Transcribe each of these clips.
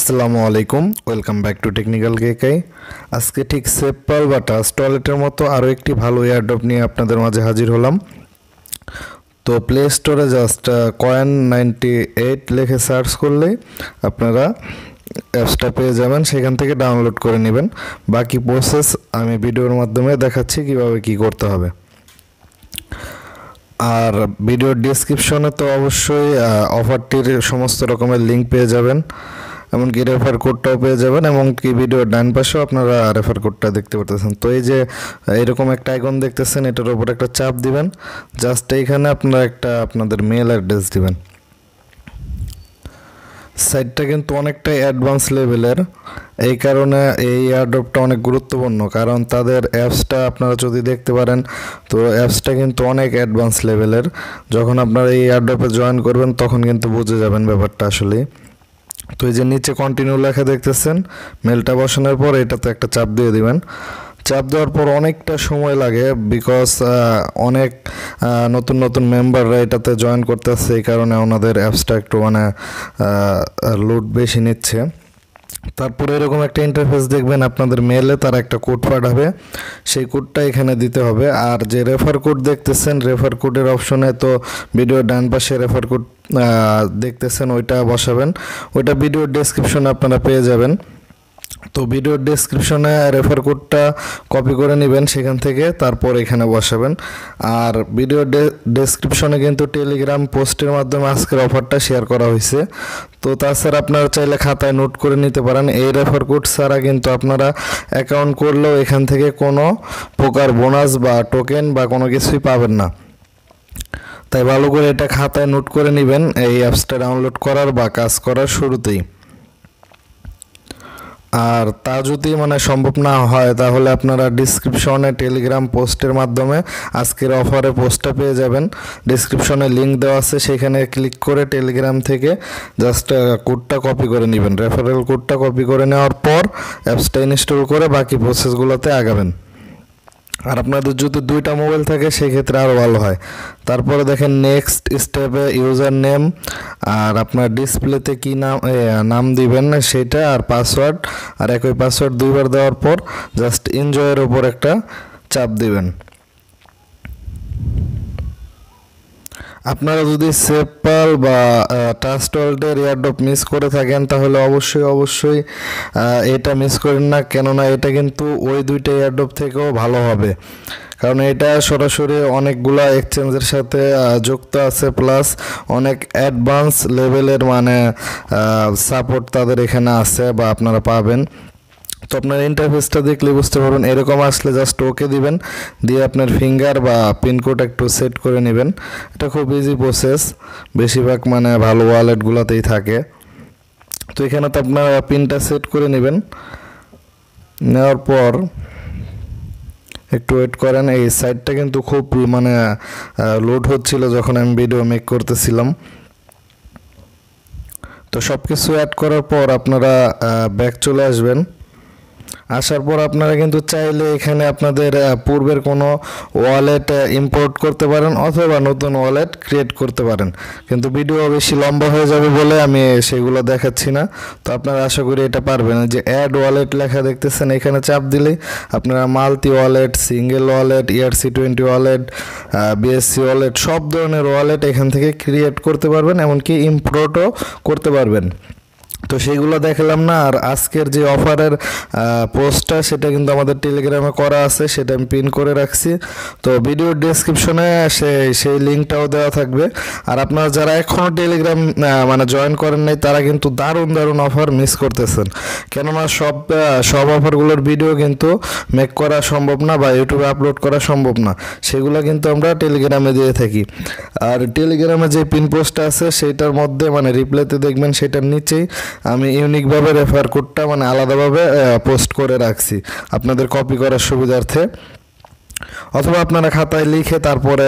আসসালামু আলাইকুম, welcome back to technical কেকাই। আজকে ঠিক সেফপাল বা ট্রাস্ট ওয়ালেটের মতো আরও একটি ভালো এয়ারড্রপ নিয়ে আপনাদের মাঝে হাজির হলাম। তো প্লে স্টোরে জাস্ট coin98 লিখে সার্চ করলেই আপনারা অ্যাপসটা পেয়ে যাবেন, সেখান থেকে ডাউনলোড করে নেবেন। বাকি প্রসেস আমি ভিডিওর মাধ্যমে দেখাচ্ছি কিভাবে কি করতে হবে। আর ভিডিওর ডেসক্রিপশনে তো অবশ্যই অফারটির সমস্ত রকমের লিঙ্ক পেয়ে যাবেন, এমনকি রেফার কোডটাও পেয়ে যাবেন, এমনকি ভিডিওর ডান পাশেও আপনারা রেফার কোডটা দেখতে পারতেছেন। তো এই যে এরকম একটা আইকন দেখতেছেন, এটার উপর একটা চাপ দিবেন। জাস্ট এইখানে আপনারা আপনাদের মেল অ্যাড্রেস দিবেন। সাইটটা কিন্তু অনেকটাই অ্যাডভান্স লেভেলের, এই কারণে এই এয়ারড্রপটা অনেক গুরুত্বপূর্ণ, কারণ তাদের অ্যাপসটা আপনারা যদি দেখতে পারেন তো অ্যাপসটা কিন্তু অনেক অ্যাডভান্স লেভেলের। যখন আপনারা এই এয়ারড্রপে জয়েন করবেন তখন কিন্তু বুঝে যাবেন ব্যাপারটা আসলে। তো এই যে নিচে কন্টিনিউ লেখা দেখতেছেন, মেলটা বসানোর পর এটাতে একটা চাপ দিয়ে দিবেন। চাপ দেওয়ার পর অনেকটা সময় লাগে, বিকজ অনেক নতুন নতুন মেম্বাররা এটাতে জয়েন করতেছে, এই কারণে ওনাদের অ্যাপসটা একটু লোড বেশি নিচ্ছে। তারপরে এরকম একটা ইন্টারফেস দেখবেন, আপনাদের মেলে তারা একটা কোড পাঠাবে, সেই কোডটা এখানে দিতে হবে। আর যে রেফার কোড দেখতেছেন, রেফার কোডের অপশনে তো ভিডিওর ডান পাশে রেফার কোড দেখতেছেন, ওইটা বসাবেন। ওইটা ভিডিওর ডেসক্রিপশনে আপনারা পেয়ে যাবেন। তো ভিডিওর ডেসক্রিপশনে রেফার কোডটা কপি করে নেবেন সেখান থেকে, তারপর এখানে বসাবেন। আর ভিডিওর ডেসক্রিপশনে কিন্তু টেলিগ্রাম পোস্টের মাধ্যমে আজকের অফারটা শেয়ার করা হয়েছে। তো তাছাড়া আপনারা চাইলে খাতায় নোট করে নিতে পারেন। এই রেফার কোড ছাড়া কিন্তু আপনারা অ্যাকাউন্ট করলেও এখান থেকে কোনো প্রকার বোনাস বা টোকেন বা কোনো কিছুই পাবেন না। তাই ভালো করে এটা খাতায় নোট করে নেবেন এই অ্যাপসটা ডাউনলোড করার বা কাজ করার শুরুতেই। আর তা যদি সম্ভব না হয়, তাহলে আপনারা ডিসক্রিপশনে টেলিগ্রাম পোস্টের মাধ্যমে আজকের অফারে পোস্টটা পেয়ে যাবেন। ডিসক্রিপশনে লিঙ্ক দেওয়া আছে, সেখানে ক্লিক করে টেলিগ্রাম থেকে জাস্ট কোডটা কপি করে নেবেন। রেফারেল কোডটা কপি করে নেওয়ার পর অ্যাপসটা ইনস্টল করে বাকি প্রসেসগুলোতে আগাবেন। আর আপনাদের যদি দুইটা মোবাইল থাকে সেক্ষেত্রে আরও ভালো হয়। তারপরে দেখেন নেক্সট স্টেপে ইউজার নেম আর আপনার ডিসপ্লেতে কী নাম দিবেন সেটা, আর পাসওয়ার্ড, আর একই পাসওয়ার্ড দুইবার দেওয়ার পর জাস্ট এনজয়ের ওপর একটা চাপ দিবেন। আপনারা যদি সেফপাল বা ট্রাস্ট ওয়ালেটের এয়ারড্রপ মিস করে থাকেন তাহলে অবশ্যই এটা মিস করেন না, কেননা এটা কিন্তু ওই দুইটা এয়ারড্রপ থেকেও ভালো হবে। কারণ এটা সরাসরি অনেকগুলা এক্সচেঞ্জের সাথে যুক্ত আছে, প্লাস অনেক অ্যাডভান্স লেভেলের সাপোর্ট তাদের এখানে আছে বা আপনারা পাবেন। তো আপনার ইন্টারফেসটা দেখলে বুঝতে পারবেন। এরকম আসলে জাস্ট ওকে দিবেন, দিয়ে আপনার ফিঙ্গার বা পিনকোড একটু সেট করে নেবেন। এটা খুব ইজি প্রসেস, বেশিরভাগ ভালো ওয়ালেটগুলোতেই থাকে। তো এখানে তো আপনার পিনটা সেট করে নেবেন, নেওয়ার পর একটু ওয়েট করেন। এই সাইটটা কিন্তু খুব লোড হচ্ছিল যখন আমি ভিডিও মেক করতেছিলাম। তো সব কিছু অ্যাড করার পর আপনারা ব্যাক চলে আসবেন। আসার পর আপনারা কিন্তু চাইলে এখানে আপনাদের পূর্বের কোনো ওয়ালেট ইম্পোর্ট করতে পারেন অথবা নতুন ওয়ালেট ক্রিয়েট করতে পারেন, কিন্তু ভিডিও বেশি লম্বা হয়ে যাবে বলে আমি সেগুলো দেখাচ্ছি না। তো আপনারা আশা করি এটা পারবেন। যে অ্যাড ওয়ালেট লেখা দেখতেছেন, এখানে চাপ দিলেই আপনারা multi wallet, single wallet, ERC20 wallet, BSC wallet, সব ধরনের ওয়ালেট এখান থেকে ক্রিয়েট করতে পারবেন, এমনকি ইম্পোর্টও করতে পারবেন। তো সেইগুলো দেখালাম না। আর আজকের যে অফারের পোস্টটা সেটা কিন্তু আমাদের টেলিগ্রামে করা আছে, সেটা আমি পিন করে রাখছি। তো ভিডিওর ডেসক্রিপশনে সেই লিঙ্কটাও দেওয়া থাকবে। আর আপনারা যারা এখনও টেলিগ্রাম জয়েন করেন নাই, তারা কিন্তু দারুণ অফার মিস করতেছেন, কেননা সব অফারগুলোর ভিডিও কিন্তু মেক করা সম্ভব না বা ইউটিউবে আপলোড করা সম্ভব না, সেগুলো কিন্তু আমরা টেলিগ্রামে দিয়ে থাকি। আর টেলিগ্রামে যে পিন পোস্টটা আছে সেইটার মধ্যে রিপ্লাইতে দেখবেন, সেটার নিচেই আমি ইউনিকভাবে রেফার কোডটা আলাদাভাবে পোস্ট করে রাখছি আপনাদের কপি করার সুবিধার্থে। অথবা আপনারা খাতায় লিখে তারপরে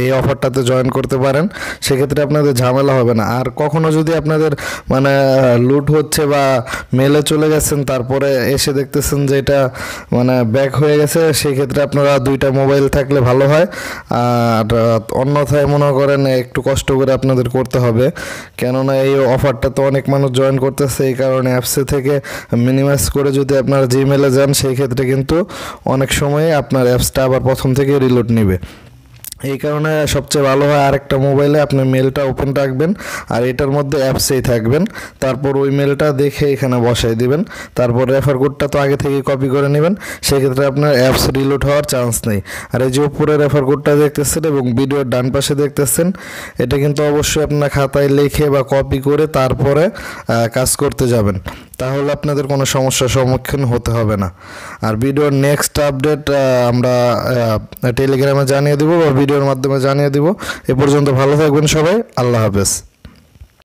এই অফারটাতে জয়েন করতে পারেন, সেক্ষেত্রে আপনাদের ঝামেলা হবে না। আর কখনো যদি আপনাদের মানে লুট হচ্ছে বা মেলে চলে গেছেন তারপরে এসে দেখতেছেন যে এটা মানে ব্যাক হয়ে গেছে, সেই ক্ষেত্রে আপনারা 2টা মোবাইল থাকলে ভালো হয়। আর অন্যথায় মনে করেন একটু কষ্ট করে আপনাদের করতে হবে, কেননা এই অফারটা তো অনেক মানুষ জয়েন করতেছে, এই কারণে অ্যাপসে থেকে মিনিমাইজ করে যদি আপনারা জিমেলে যান সেই ক্ষেত্রে কিন্তু অনেক সময় আপনার অ্যাপসটা আবার প্রথম থেকে রিলোড নেবে। এই কারণে সবচেয়ে ভালো হয় আরেকটা মোবাইলে আপনি মেলটা ওপেন রাখবেন আর এটার মধ্যে অ্যাপসেই থাকবেন, তারপর ওই মেলটা দেখে এখানে বসাই দিবেন, তারপর রেফার কোডটা তো আগে থেকে কপি করে নেবেন, সেক্ষেত্রে আপনার অ্যাপস রিলোড হওয়ার চান্স নেই। আর এই যে উপরে রেফার কোডটা দেখতেছেন এবং ভিডিওর ডান পাশে দেখতেছেন, এটা কিন্তু অবশ্যই আপনার খাতায় লিখে বা কপি করে তারপরে কাজ করতে যাবেন, তাহলে আপনাদের কোনো সমস্যার সম্মুখীন হতে হবে না। আর ভিডিওর নেক্সট আপডেট আমরা টেলিগ্রামে জানিয়ে দেবো বা ভিডিওর মাধ্যমে জানিয়ে দেবো। এ পর্যন্ত ভালো থাকবেন সবাই, আল্লাহ হাফেজ।